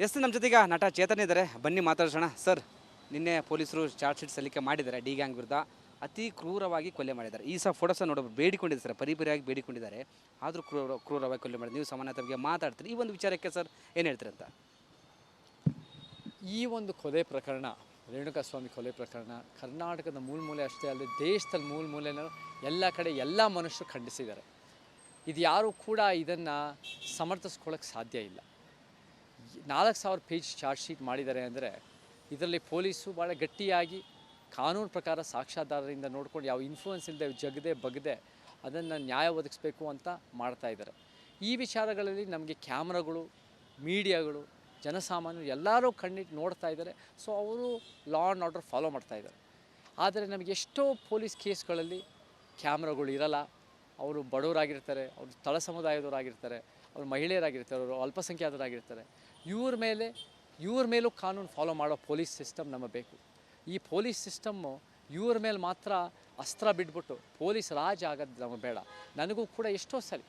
S ನಮ್ಮ ಜೊತೆಗ ನಟ ಚೇತನ್ ಇದ್ದಾರೆ, ಬನ್ನಿ ಮಾತಾಡ್ಸೋಣ. ಸರ್, ನಿನ್ನೆ ಪೊಲೀಸರು ಚಾರ್ಜ್ ಶೀಟ್ ಸಲ್ಲಿಕೆ ಮಾಡಿದ್ದಾರೆ. ಡಿ ಗ್ಯಾಂಗ್ ವಿರುದ್ಧ ಅತಿ ಕ್ರೂರವಾಗಿ ಕೊಲೆ ಮಾಡಿದ್ದಾರೆ. ಈ ಫೋಟೋಸ್ ನೋಡೋದು ಬೇಡಿಕೊಂಡಿದ್ದಾರೆ ಸರ್, ಪರಿಪರಿಯಾಗಿ ಬೇಡಿಕೊಂಡಿದ್ದಾರೆ. ಆದರೂ ಕ್ರೂರವಾಗಿ ಕೊಲೆ ಮಾಡಿದ್ದಾರೆ. ನೀವು ಸಮಾನತೆ ಬಗ್ಗೆ ಮಾತಾಡ್ತೀರಿ. ಈ ಒಂದು ವಿಚಾರಕ್ಕೆ ಸರ್ ಏನು ಹೇಳ್ತೀರಿ ಅಂತ? ಈ ಒಂದು ಕೊಲೆ ಪ್ರಕರಣ, ರೇಣುಕಾಸ್ವಾಮಿ ಕೊಲೆ ಪ್ರಕರಣ ಕರ್ನಾಟಕದ ಮೂಲೆ ಅಷ್ಟೇ ಅಲ್ಲದೆ ದೇಶದಲ್ಲಿ ಮೂಲೆನೂ ಎಲ್ಲ ಕಡೆ ಎಲ್ಲ ಮನುಷ್ಯರು ಖಂಡಿಸಿದ್ದಾರೆ. ಇದು ಯಾರೂ ಕೂಡ ಇದನ್ನು ಸಮರ್ಥಿಸ್ಕೊಳ್ಳೋಕ್ಕೆ ಸಾಧ್ಯ ಇಲ್ಲ. 4000 ಪೇಜ್ ಚಾರ್ಜ್ ಶೀಟ್ ಮಾಡಿದ್ದಾರೆ ಅಂದರೆ ಇದರಲ್ಲಿ ಪೊಲೀಸು ಭಾಳ ಗಟ್ಟಿಯಾಗಿ ಕಾನೂನು ಪ್ರಕಾರ ಸಾಕ್ಷ್ಯಾಧಾರದಿಂದ ನೋಡ್ಕೊಂಡು ಯಾವ ಇನ್ಫ್ಲೂಯೆನ್ಸ್ ಇಲ್ಲದೆ ಬಗದೆ ಅದನ್ನು ನ್ಯಾಯ ಒದಗಿಸ್ಬೇಕು ಅಂತ ಮಾಡ್ತಾಯಿದ್ದಾರೆ. ಈ ವಿಚಾರಗಳಲ್ಲಿ ನಮಗೆ ಕ್ಯಾಮ್ರಾಗಳು, ಮೀಡಿಯಾಗಳು, ಜನಸಾಮಾನ್ಯರು ಎಲ್ಲರೂ ಕಣ್ಣಿಟ್ಟು ನೋಡ್ತಾ ಇದ್ದಾರೆ. ಸೊ ಅವರು ಲಾ ಆ್ಯಂಡ್ ಆರ್ಡರ್ ಫಾಲೋ ಮಾಡ್ತಾಯಿದ್ದಾರೆ. ಆದರೆ ನಮಗೆ ಎಷ್ಟೋ ಪೊಲೀಸ್ ಕೇಸ್ಗಳಲ್ಲಿ ಕ್ಯಾಮ್ರಾಗಳು ಇರಲ್ಲ. ಅವರು ಬಡವರಾಗಿರ್ತಾರೆ, ಅವರು ತಳ ಸಮುದಾಯದವರಾಗಿರ್ತಾರೆ, ಅವರು ಮಹಿಳೆಯರಾಗಿರ್ತಾರೆ, ಅವರು ಅಲ್ಪಸಂಖ್ಯಾತರಾಗಿರ್ತಾರೆ. ಇವ್ರ ಮೇಲೂ ಕಾನೂನು ಫಾಲೋ ಮಾಡೋ ಪೊಲೀಸ್ ಸಿಸ್ಟಮ್ ನಮಗೆ ಬೇಕು. ಈ ಪೊಲೀಸ್ ಸಿಸ್ಟಮ್ಮು ಇವ್ರ ಮೇಲೆ ಮಾತ್ರ ಅಸ್ತ್ರ ಬಿಟ್ಬಿಟ್ಟು ಪೊಲೀಸ್ ರಾಜ್ ಆಗೋದು ನಮಗೆ ಬೇಡ. ನನಗೂ ಕೂಡ ಎಷ್ಟೋ ಸಲ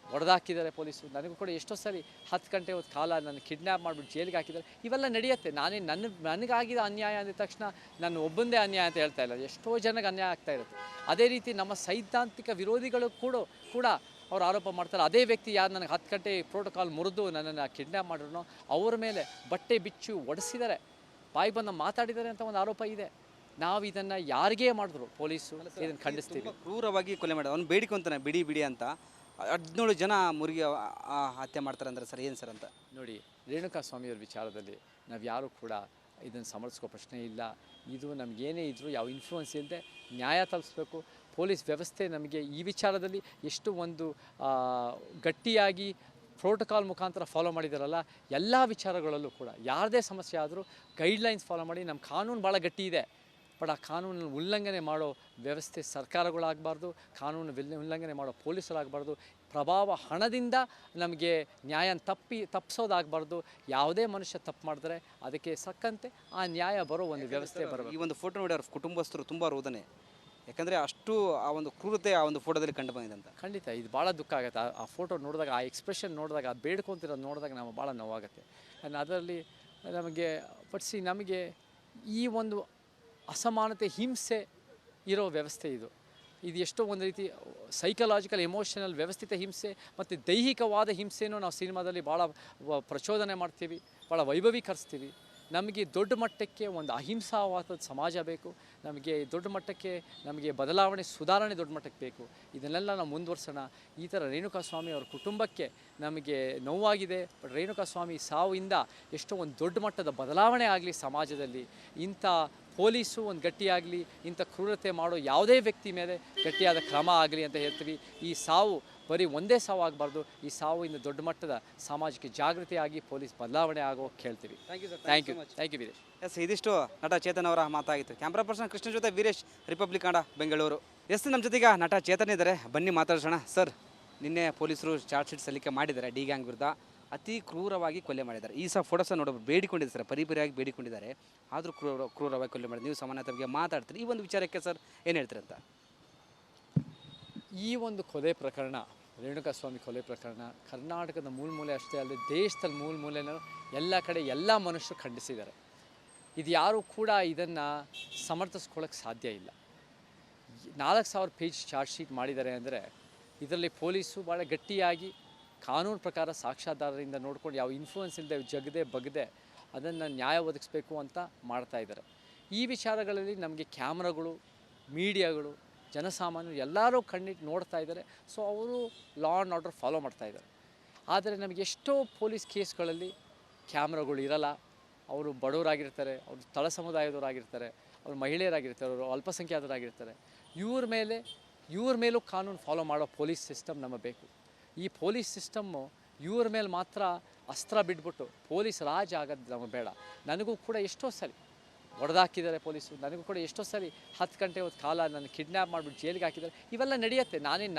ಹೊಡೆದಾಕಿದ್ದಾರೆ ಪೊಲೀಸು. ನನಗೂ ಕೂಡ ಎಷ್ಟೋ ಸಲ 10 ಗಂಟೆ ಹೊತ್ತು ಕಾಲ ನನ್ನ ಕಿಡ್ನ್ಯಾಪ್ ಮಾಡಿಬಿಟ್ಟು ಜೈಲಿಗೆ ಹಾಕಿದ್ದಾರೆ. ಇವೆಲ್ಲ ನಡೆಯುತ್ತೆ. ನನಗಾಗಿದ ಅನ್ಯಾಯ ಅಂದ ತಕ್ಷಣ ನಾನು ಒಬ್ಬಂದೇ ಅನ್ಯಾಯ ಅಂತ ಹೇಳ್ತಾ ಇಲ್ಲ, ಎಷ್ಟೋ ಜನಕ್ಕೆ ಅನ್ಯಾಯ ಆಗ್ತಾ ಇರುತ್ತೆ. ಅದೇ ರೀತಿ ನಮ್ಮ ಸೈದ್ಧಾಂತಿಕ ವಿರೋಧಿಗಳು ಕೂಡ ಅವ್ರು ಆರೋಪ ಮಾಡ್ತಾರೆ. ಅದೇ ವ್ಯಕ್ತಿ ಯಾರು ನನಗೆ 10 ಗಂಟೆ ಪ್ರೋಟೋಕಾಲ್ ಮುರಿದು ನನ್ನನ್ನು ಕಿಡ್ನ್ಯಾಪ್ ಮಾಡಿದ್ರು ಅವ್ರ ಮೇಲೆ ಬಟ್ಟೆ ಬಿಚ್ಚು ಒಡಿಸಿದ್ದಾರೆ, ಬಾಯಿ ಬಂದು ಮಾತಾಡಿದ್ದಾರೆ ಅಂತ ಒಂದು ಆರೋಪ ಇದೆ. ನಾವು ಇದನ್ನು ಯಾರಿಗೇ ಮಾಡಿದ್ರು ಪೊಲೀಸು ಇದನ್ನು ಖಂಡಿಸ್ತೀವಿ. ಕ್ರೂರವಾಗಿ ಕೊಲೆ ಮಾಡಿದ ಅವ್ನು ಬೇಡಿಕೊಂತಾನೆ ಬಿಡಿ ಅಂತ 17 ಜನ ಮುರುಗಿ ಹತ್ಯೆ ಮಾಡ್ತಾರೆ ಅಂದರೆ ಸರ್ ಏನು ಸರ್ ಅಂತ? ನೋಡಿ, ರೇಣುಕಾಸ್ವಾಮಿಯವ್ರ ವಿಚಾರದಲ್ಲಿ ನಾವು ಯಾರೂ ಕೂಡ ಇದನ್ನು ಸಮರ್ಥಿಸ್ಕೋ ಪ್ರಶ್ನೆ ಇಲ್ಲ. ಇದು ನಮಗೇನೇ ಇದ್ದರೂ ಯಾವ ಇನ್ಫ್ಲೂಯೆನ್ಸ್ ಇಲ್ಲದೆ ನ್ಯಾಯ ತಲುಪಿಸ್ಬೇಕು. ಪೊಲೀಸ್ ವ್ಯವಸ್ಥೆ ನಮಗೆ ಈ ವಿಚಾರದಲ್ಲಿ ಎಷ್ಟು ಒಂದು ಗಟ್ಟಿಯಾಗಿ ಪ್ರೋಟೋಕಾಲ್ ಮುಖಾಂತರ ಫಾಲೋ ಮಾಡಿದಾರಲ್ಲ, ಎಲ್ಲ ವಿಚಾರಗಳಲ್ಲೂ ಕೂಡ ಯಾರದೇ ಸಮಸ್ಯೆ ಆದರೂ ಗೈಡ್ಲೈನ್ಸ್ ಫಾಲೋ ಮಾಡಿ. ನಮ್ಮ ಕಾನೂನು ಭಾಳ ಗಟ್ಟಿ ಇದೆ. ಬಟ್ ಆ ಕಾನೂನನ್ನು ಉಲ್ಲಂಘನೆ ಮಾಡೋ ವ್ಯವಸ್ಥೆ ಸರ್ಕಾರಗಳಾಗಬಾರ್ದು, ಕಾನೂನು ಉಲ್ಲಂಘನೆ ಮಾಡೋ ಪೊಲೀಸರಾಗಬಾರ್ದು, ಪ್ರಭಾವ ಹಣದಿಂದ ನಮಗೆ ನ್ಯಾಯ ತಪ್ಪಿಸೋದಾಗಬಾರ್ದು. ಯಾವುದೇ ಮನುಷ್ಯ ತಪ್ಪು ಮಾಡಿದ್ರೆ ಅದಕ್ಕೆ ಸಕ್ಕಂತೆ ಆ ನ್ಯಾಯ ಬರೋ ಒಂದು ವ್ಯವಸ್ಥೆ ಬರಬೇಕು. ಈ ಒಂದು ಫೋಟೋ ನೋಡಿ ಅವ್ರ ಕುಟುಂಬಸ್ಥರು ತುಂಬ ರೋದನೆ, ಯಾಕಂದರೆ ಅಷ್ಟು ಆ ಒಂದು ಕ್ರೂರತೆ ಆ ಒಂದು ಫೋಟೋದಲ್ಲಿ ಕಂಡು ಬಂದಿದೆ ಅಂತ. ಖಂಡಿತ ಇದು ಭಾಳ ದುಃಖ ಆಗುತ್ತೆ. ಆ ಫೋಟೋ ನೋಡಿದಾಗ, ಆ ಎಕ್ಸ್ಪ್ರೆಷನ್ ನೋಡಿದಾಗ, ಆ ಬೇಡ್ಕೊತಿರೋದು ನೋಡಿದಾಗ ನಮಗೆ ಭಾಳ ನೋವಾಗುತ್ತೆ. ಆ್ಯಂಡ್ ಅದರಲ್ಲಿ ನಮಗೆ ಈ ಒಂದು ಅಸಮಾನತೆ, ಹಿಂಸೆ ಇರೋ ವ್ಯವಸ್ಥೆ ಇದು ಎಷ್ಟೋ ಒಂದು ರೀತಿ ಸೈಕಲಾಜಿಕಲ್, ಎಮೋಷನಲ್, ವ್ಯವಸ್ಥಿತ ಹಿಂಸೆ ಮತ್ತು ದೈಹಿಕವಾದ ಹಿಂಸೆನೂ ನಾವು ಸಿನಿಮಾದಲ್ಲಿ ಭಾಳ ಪ್ರಚೋದನೆ ಮಾಡ್ತೀವಿ, ಭಾಳ ವೈಭವೀಕರಿಸ್ತೀವಿ. ನಮಗೆ ದೊಡ್ಡ ಮಟ್ಟಕ್ಕೆ ಒಂದು ಅಹಿಂಸಾವಾದ ಸಮಾಜ ಬೇಕು. ನಮಗೆ ದೊಡ್ಡ ಮಟ್ಟಕ್ಕೆ ನಮಗೆ ಬದಲಾವಣೆ, ಸುಧಾರಣೆ ದೊಡ್ಡ ಮಟ್ಟಕ್ಕೆ ಬೇಕು. ಇದನ್ನೆಲ್ಲ ನಾವು ಮುಂದುವರ್ಸೋಣ. ಈ ಥರ ರೇಣುಕಾಸ್ವಾಮಿ ಅವ್ರ ಕುಟುಂಬಕ್ಕೆ ನಮಗೆ ನೋವಾಗಿದೆ. ಬಟ್ ರೇಣುಕಾಸ್ವಾಮಿ ಸಾವಿಂದ ಎಷ್ಟೋ ಒಂದು ದೊಡ್ಡ ಮಟ್ಟದ ಬದಲಾವಣೆ ಆಗಲಿ ಸಮಾಜದಲ್ಲಿ. ಇಂಥ ಪೊಲೀಸು ಒಂದು ಗಟ್ಟಿಯಾಗಲಿ, ಇಂಥ ಕ್ರೂರತೆ ಮಾಡೋ ಯಾವುದೇ ವ್ಯಕ್ತಿ ಮೇಲೆ ಗಟ್ಟಿಯಾದ ಕ್ರಮ ಆಗಲಿ ಅಂತ ಹೇಳ್ತೀವಿ. ಈ ಸಾವು ಬರೀ ಒಂದೇ ಸಾವು ಆಗಬಾರ್ದು. ಈ ಸಾವು ಇಂದ ದೊಡ್ಡ ಮಟ್ಟದ ಸಾಮಾಜಿಕ ಜಾಗೃತಿ ಆಗಿ ಪೊಲೀಸ್ ಬದಲಾವಣೆ ಆಗೋ ಕೇಳ್ತೀವಿ. Thank you Veeresh. ಎಸ್, ಇದಿಷ್ಟು ನಟ ಚೇತನ್ ಅವರ ಮಾತಾಗಿತ್ತು. ಕ್ಯಾಮ್ರಾ ಪರ್ಸನ್ ಕೃಷ್ಣ ಜೊತೆ ವೀರೇಶ್, ರಿಪಬ್ಲಿಕ್ ಕನ್ನಡ, ಬೆಂಗಳೂರು. ಎಸ್ ನಮ್ಮ ಜೊತೆಗ ನಟ ಚೇತನ್ ಇದ್ದಾರೆ, ಬನ್ನಿ ಮಾತಾಡ್ಸೋಣ. ಸರ್, ನಿನ್ನೆ ಪೊಲೀಸರು ಚಾರ್ಜ್ ಶೀಟ್ ಸಲ್ಲಿಕೆ ಮಾಡಿದ್ದಾರೆ. ಡಿ ಗ್ಯಾಂಗ್ ವಿರುದ್ಧ ಅತಿ ಕ್ರೂರವಾಗಿ ಕೊಲೆ ಮಾಡಿದ್ದಾರೆ. ಈ ಫೋಟೋಸ್ ನೋಡೋದು ಬೇಡಿಕೊಂಡಿದ್ದಾರೆ ಸರ್, ಪರಿಪರಿಯಾಗಿ ಬೇಡಿಕೊಂಡಿದ್ದಾರೆ. ಆದರೂ ಕ್ರೂರವಾಗಿ ಕೊಲೆ ಮಾಡಿದ್ದಾರೆ. ನೀವು ಸಮಾನತೆ ಬಗ್ಗೆ ಮಾತಾಡ್ತೀರಿ. ಈ ಒಂದು ವಿಚಾರಕ್ಕೆ ಸರ್ ಏನು ಹೇಳ್ತೀರಿ ಅಂತ? ಈ ಒಂದು ಕೊಲೆ ಪ್ರಕರಣ, ರೇಣುಕಾಸ್ವಾಮಿ ಕೊಲೆ ಪ್ರಕರಣ ಕರ್ನಾಟಕದ ಮೂಲೆ ಅಷ್ಟೇ ಅಲ್ಲದೆ ದೇಶದಲ್ಲಿ ಮೂಲೆನೂ ಎಲ್ಲ ಕಡೆ ಎಲ್ಲ ಮನುಷ್ಯರು ಖಂಡಿಸಿದ್ದಾರೆ. ಇದು ಯಾರೂ ಕೂಡ ಇದನ್ನು ಸಮರ್ಥಿಸ್ಕೊಳ್ಳೋಕ್ಕೆ ಸಾಧ್ಯ ಇಲ್ಲ. 4000 ಪೇಜ್ ಚಾರ್ಜ್ ಶೀಟ್ ಮಾಡಿದ್ದಾರೆ ಅಂದರೆ ಇದರಲ್ಲಿ ಪೊಲೀಸು ಭಾಳ ಗಟ್ಟಿಯಾಗಿ ಕಾನೂನು ಪ್ರಕಾರ ಸಾಕ್ಷ್ಯಾಧಾರದಿಂದ ನೋಡ್ಕೊಂಡು ಯಾವ ಇನ್ಫ್ಲೂಯೆನ್ಸ್ ಇಲ್ಲದೆ ಬಗದೆ ಅದನ್ನು ನ್ಯಾಯ ಒದಗಿಸ್ಬೇಕು ಅಂತ ಮಾಡ್ತಾಯಿದ್ದಾರೆ. ಈ ವಿಚಾರಗಳಲ್ಲಿ ನಮಗೆ ಕ್ಯಾಮ್ರಾಗಳು, ಮೀಡಿಯಾಗಳು, ಜನಸಾಮಾನ್ಯರು ಎಲ್ಲರೂ ಕಣ್ಣಿಟ್ಟು ನೋಡ್ತಾ ಇದ್ದಾರೆ. ಸೊ ಅವರು ಲಾ ಆ್ಯಂಡ್ ಆರ್ಡರ್ ಫಾಲೋ ಮಾಡ್ತಾಯಿದ್ದಾರೆ. ಆದರೆ ನಮಗೆ ಎಷ್ಟೋ ಪೊಲೀಸ್ ಕೇಸ್ಗಳಲ್ಲಿ ಕ್ಯಾಮ್ರಾಗಳು ಇರಲ್ಲ. ಅವರು ಬಡವರಾಗಿರ್ತಾರೆ, ಅವರು ತಳ ಸಮುದಾಯದವರಾಗಿರ್ತಾರೆ, ಅವರು ಮಹಿಳೆಯರಾಗಿರ್ತಾರೆ, ಅವರು ಅಲ್ಪಸಂಖ್ಯಾತರಾಗಿರ್ತಾರೆ. ಇವ್ರ ಮೇಲೂ ಕಾನೂನು ಫಾಲೋ ಮಾಡೋ ಪೊಲೀಸ್ ಸಿಸ್ಟಮ್ ನಮಗೆ ಬೇಕು. ಈ ಪೊಲೀಸ್ ಸಿಸ್ಟಮ್ಮು ಇವ್ರ ಮೇಲೆ ಮಾತ್ರ ಅಸ್ತ್ರ ಬಿಟ್ಬಿಟ್ಟು ಪೊಲೀಸ್ ರಾಜ್ ಆಗೋದು ನಮಗೆ ಬೇಡ. ನನಗೂ ಕೂಡ ಎಷ್ಟೋ ಸಲ ಹೊಡೆದಾಕಿದ್ದಾರೆ ಪೊಲೀಸು. ನನಗೂ ಕೂಡ ಎಷ್ಟೋ ಸಲ 10 ಗಂಟೆ ಹೊತ್ತು ಕಾಲ ನನ್ನ ಕಿಡ್ನ್ಯಾಪ್ ಮಾಡಿಬಿಟ್ಟು ಜೈಲಿಗೆ ಹಾಕಿದ್ದಾರೆ. ಇವೆಲ್ಲ ನಡೆಯುತ್ತೆ.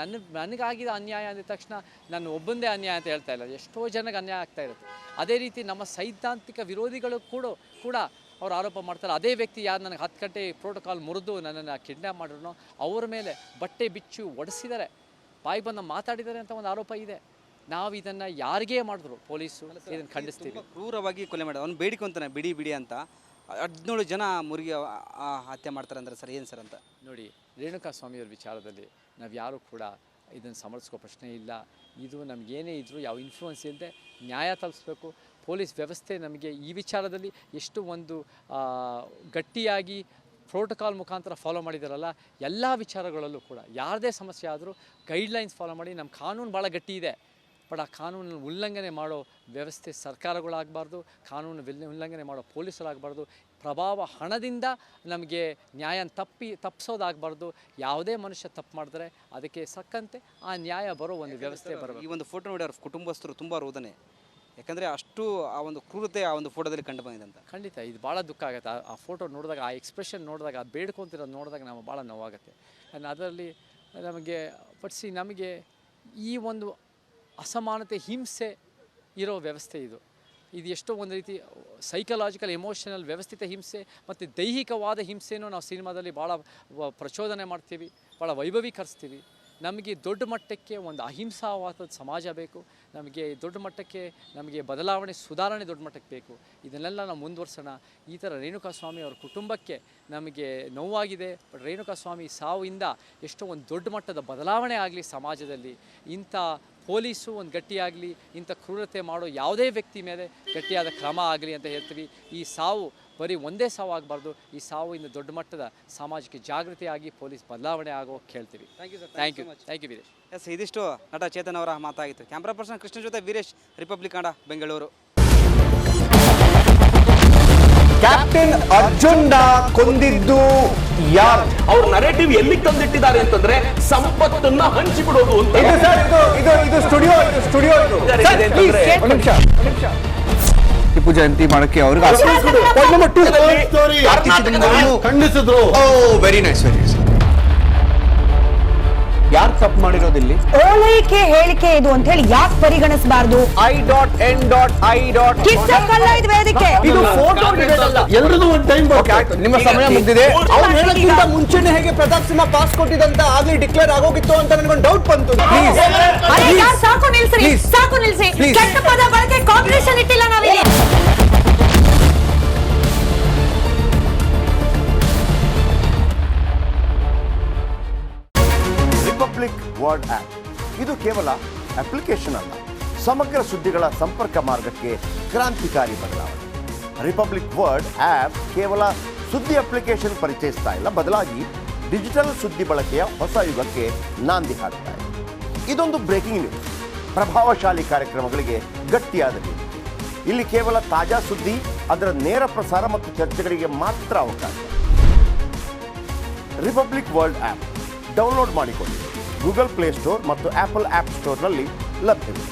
ನನಗಾಗಿದ ಅನ್ಯಾಯ ಅಂದ ತಕ್ಷಣ ನಾನು ಒಬ್ಬಂದೇ ಅನ್ಯಾಯ ಅಂತ ಹೇಳ್ತಾ ಇಲ್ಲ, ಎಷ್ಟೋ ಜನಕ್ಕೆ ಅನ್ಯಾಯ ಆಗ್ತಾ ಇರುತ್ತೆ. ಅದೇ ರೀತಿ ನಮ್ಮ ಸೈದ್ಧಾಂತಿಕ ವಿರೋಧಿಗಳು ಕೂಡ ಅವ್ರು ಆರೋಪ ಮಾಡ್ತಾರೆ. ಅದೇ ವ್ಯಕ್ತಿ ಯಾರು ನನಗೆ 10 ಗಂಟೆ ಪ್ರೋಟೋಕಾಲ್ ಮುರಿದು ನನ್ನನ್ನು ಕಿಡ್ನ್ಯಾಪ್ ಮಾಡಿದ್ರು ಅವ್ರ ಮೇಲೆ ಬಟ್ಟೆ ಬಿಚ್ಚು ಒಡಿಸಿದ್ದಾರೆ, ಬಾಯಿ ಬಂದು ಮಾತಾಡಿದ್ದಾರೆ ಅಂತ ಒಂದು ಆರೋಪ ಇದೆ. ನಾವು ಇದನ್ನು ಯಾರಿಗೇ ಮಾಡಿದ್ರು ಪೊಲೀಸು ಇದನ್ನು ಖಂಡಿಸ್ತೀವಿ. ತುಂಬ ಕ್ರೂರವಾಗಿ ಕೊಲೆ ಮಾಡಿ ಅವ್ನು ಬೇಡಿಕೊಂತಾನೆ ಬಿಡಿ ಬಿಡಿ ಅಂತ 17 ಜನ ಮುರುಗಿ ಹತ್ಯೆ ಮಾಡ್ತಾರೆ ಅಂದರೆ ಸರ್ ಏನು ಸರ್ ಅಂತ ನೋಡಿ, ರೇಣುಕಾ ಸ್ವಾಮಿಯವ್ರ ವಿಚಾರದಲ್ಲಿ ನಾವು ಯಾರೂ ಕೂಡ ಇದನ್ನು ಸಮರ್ಥಿಸ್ಕೋ ಪ್ರಶ್ನೆ ಇಲ್ಲ. ಇದು ನಮಗೇನೇ ಇದ್ದರೂ ಯಾವ ಇನ್ಫ್ಲೂಯೆನ್ಸ್ ಇಲ್ಲದೆ ನ್ಯಾಯ ತಲುಪಿಸ್ಬೇಕು. ಪೊಲೀಸ್ ವ್ಯವಸ್ಥೆ ನಮಗೆ ಈ ವಿಚಾರದಲ್ಲಿ ಎಷ್ಟು ಒಂದು ಗಟ್ಟಿಯಾಗಿ ಪ್ರೋಟೋಕಾಲ್ ಮುಖಾಂತರ ಫಾಲೋ ಮಾಡಿದಾರಲ್ಲ, ಎಲ್ಲ ವಿಚಾರಗಳಲ್ಲೂ ಕೂಡ ಯಾರದೇ ಸಮಸ್ಯೆ ಆದರೂ ಗೈಡ್ಲೈನ್ಸ್ ಫಾಲೋ ಮಾಡಿ. ನಮ್ಮ ಕಾನೂನು ಭಾಳ ಗಟ್ಟಿ ಇದೆ, ಬಟ್ ಆ ಕಾನೂನನ್ನು ಉಲ್ಲಂಘನೆ ಮಾಡೋ ವ್ಯವಸ್ಥೆ ಸರ್ಕಾರಗಳಾಗಬಾರ್ದು, ಕಾನೂನು ಉಲ್ಲಂಘನೆ ಮಾಡೋ ಪೊಲೀಸರಾಗಬಾರ್ದು, ಪ್ರಭಾವ ಹಣದಿಂದ ನಮಗೆ ನ್ಯಾಯ ತಪ್ಪಿಸೋದಾಗಬಾರ್ದು. ಯಾವುದೇ ಮನುಷ್ಯ ತಪ್ಪು ಮಾಡಿದ್ರೆ ಅದಕ್ಕೆ ಸಕ್ಕಂತೆ ಆ ನ್ಯಾಯ ಬರೋ ಒಂದು ವ್ಯವಸ್ಥೆ ಬರಬೇಕು. ಈ ಒಂದು ಫೋಟೋ ನೋಡಿ ಅವ್ರ ಕುಟುಂಬಸ್ಥರು ತುಂಬ ರೋದನೆ, ಯಾಕಂದರೆ ಅಷ್ಟು ಆ ಒಂದು ಕ್ರೂರತೆ ಆ ಒಂದು ಫೋಟೋದಲ್ಲಿ ಕಂಡು ಬಂದಿದೆ ಅಂತ. ಖಂಡಿತ ಇದು ಭಾಳ ದುಃಖ ಆಗುತ್ತೆ. ಆ ಫೋಟೋ ನೋಡಿದಾಗ, ಆ ಎಕ್ಸ್ಪ್ರೆಷನ್ ನೋಡಿದಾಗ, ಆ ಬೇಡ್ಕೊತಿರೋದು ನೋಡಿದಾಗ ನಮಗೆ ಭಾಳ ನೋವಾಗುತ್ತೆ. ಆ್ಯಂಡ್ ಅದರಲ್ಲಿ ನಮಗೆ ನಮಗೆ ಈ ಒಂದು ಅಸಮಾನತೆ, ಹಿಂಸೆ ಇರೋ ವ್ಯವಸ್ಥೆ ಇದು ಎಷ್ಟೋ ಒಂದು ರೀತಿ ಸೈಕಲಾಜಿಕಲ್, ಎಮೋಷನಲ್, ವ್ಯವಸ್ಥಿತ ಹಿಂಸೆ ಮತ್ತು ದೈಹಿಕವಾದ ಹಿಂಸೆನೂ ನಾವು ಸಿನಿಮಾದಲ್ಲಿ ಭಾಳ ಪ್ರಚೋದನೆ ಮಾಡ್ತೀವಿ, ಭಾಳ ವೈಭವೀಕರಿಸ್ತೀವಿ. ನಮಗೆ ದೊಡ್ಡ ಮಟ್ಟಕ್ಕೆ ಒಂದು ಅಹಿಂಸಾವಾದ ಸಮಾಜ ಬೇಕು. ನಮಗೆ ದೊಡ್ಡ ಮಟ್ಟಕ್ಕೆ ನಮಗೆ ಬದಲಾವಣೆ, ಸುಧಾರಣೆ ದೊಡ್ಡ ಮಟ್ಟಕ್ಕೆ ಬೇಕು. ಇದನ್ನೆಲ್ಲ ನಾವು ಮುಂದುವರ್ಸೋಣ. ಈ ಥರ ರೇಣುಕಾ ಸ್ವಾಮಿ ಅವ್ರ ಕುಟುಂಬಕ್ಕೆ ನಮಗೆ ನೋವಾಗಿದೆ, ಬಟ್ ರೇಣುಕಾ ಸ್ವಾಮಿ ಸಾವಿಂದ ಎಷ್ಟೋ ಒಂದು ದೊಡ್ಡ ಮಟ್ಟದ ಬದಲಾವಣೆ ಆಗಲಿ ಸಮಾಜದಲ್ಲಿ. ಇಂಥ ಪೊಲೀಸು ಒಂದು ಗಟ್ಟಿಯಾಗಲಿ, ಇಂಥ ಕ್ರೂರತೆ ಮಾಡೋ ಯಾವುದೇ ವ್ಯಕ್ತಿ ಮೇಲೆ ಗಟ್ಟಿಯಾದ ಕ್ರಮ ಆಗಲಿ ಅಂತ ಹೇಳ್ತೀವಿ. ಈ ಸಾವು ಬರೀ ಒಂದೇ ಸಾವು ಆಗಬಾರ್ದು. ಈ ಸಾವು ಇಂದ ದೊಡ್ಡ ಮಟ್ಟದ ಸಾಮಾಜಿಕ ಜಾಗೃತಿ ಆಗಿ ಪೊಲೀಸ್ ಬದಲಾವಣೆ ಆಗೋ ಕೇಳ್ತೀವಿ. Thank you Veeresh. ಎಸ್, ಇದಿಷ್ಟು ನಟ ಚೇತನ್ ಅವರ ಮಾತಾಗಿತ್ತು. ಕ್ಯಾಮ್ರಾ ಪರ್ಸನ್ ಕೃಷ್ಣ ಜೊತೆ ವೀರೇಶ್, ರಿಪಬ್ಲಿಕ್ ಕನ್ನಡ, ಬೆಂಗಳೂರು. ಕ್ಯಾಪ್ಟನ್ ಅರ್ಜುನ್ ಕೊಂದಿದ್ದು ಯಾರು? ಅವ್ರ ನರೇಟಿವ್ ಎಲ್ಲಿ ತಂದಿಟ್ಟಿದ್ದಾರೆ ಅಂತಂದ್ರೆ ಸಂಪತ್ತನ್ನ ಹಂಚಿಬಿಡೋದು ಅಂತ. ಇದು ಸ್ಟುಡಿಯೋ ಟಿಪ್ಪು ಜಯಂತಿ ಮಾಡಕ್ಕೆ ಅವ್ರಿಗೆ ಖಂಡಿಸಿದ್ರು. Very nice. ಯಾರು ತಪ್ಪು ಮಾಡಿರೋದಿಲ್ಲಿ? ಓಲೈಕೆ ಹೇಳಿಕೆ ಇದು ಅಂತ ಹೇಳಿ ಯಾಕೆ ಪರಿಗಣಿಸಬಾರದು? ಕಿಚ್ಚಕ್ಕಲ್ಲ ವೇದಿಕೆ. ಇದು ಫೋಟೋ ಎಲ್ಲರದು ಒಂದು ಟೈಮ್. ನಿಮ್ಮ ಸಮಯ ಮುಗಿದಿದೆ. ಅವ್ರು ಹೇಳೋಕ್ಕಿಂತ ಮುಂಚೆನೆ ಹೇಗೆ ಪ್ರತಾಪ್ ಸಿಂಹ ಪಾಸ್ ಕೊಟ್ಟಿದಂತ ಆಗ್ಲಿ ಡಿಕ್ಲೇರ್ ಆಗೋಗಿತ್ತು ಅಂತ ನನಗೊಂದು ಡೌಟ್ ಬಂತು. ಸಾಕು ನಿಲ್ಸಿ. ಕೆಟ್ಟ ಪದ ಬಳಕೆ ಕಾಂಪಿಟೇಷನ್ ಇಟ್ಟಿಲ್ಲ ನಾವಿಲ್ಲಿ. ರಿಪಬ್ಲಿಕ್ ವರ್ಡ್ ಆಪ್ ಇದು ಕೇವಲ ಅಪ್ಲಿಕೇಶನ್ ಅಲ್ಲ, ಸಮಗ್ರ ಸುದ್ದಿಗಳ ಸಂಪರ್ಕ ಮಾರ್ಗಕ್ಕೆ ಕ್ರಾಂತಿಕಾರಿ ಬದಲಾವಣೆ. ರಿಪಬ್ಲಿಕ್ ವರ್ಡ್ ಆಪ್ ಕೇವಲ ಸುದ್ದಿ ಅಪ್ಲಿಕೇಶನ್ ಪರಿಚಯಿಸ್ತಾ ಇಲ್ಲ, ಬದಲಾಗಿ ಡಿಜಿಟಲ್ ಸುದ್ದಿ ಬಳಕೆಯ ಹೊಸ ಯುಗಕ್ಕೆ ನಾಂದಿ ಹಾಡ್ತಾ ಇದೆ. ಇದೊಂದು ಬ್ರೇಕಿಂಗ್ ನ್ಯೂಸ್, ಪ್ರಭಾವಶಾಲಿ ಕಾರ್ಯಕ್ರಮಗಳಿಗೆ ಗಟ್ಟಿಯಾದ ನ್ಯೂಸ್. ಇಲ್ಲಿ ಕೇವಲ ತಾಜಾ ಸುದ್ದಿ, ಅದರ ನೇರ ಪ್ರಸಾರ ಮತ್ತು ಚರ್ಚೆಗಳಿಗೆ ಮಾತ್ರ ಅವಕಾಶ. ರಿಪಬ್ಲಿಕ್ ವರ್ಲ್ಡ್ ಆ್ಯಪ್ ಡೌನ್ಲೋಡ್ ಮಾಡಿಕೊಳ್ಳಿ. ಗೂಗಲ್ ಪ್ಲೇಸ್ಟೋರ್ ಮತ್ತು ಆಪಲ್ ಆ್ಯಪ್ ಸ್ಟೋರ್ನಲ್ಲಿ ಲಭ್ಯವಿದೆ.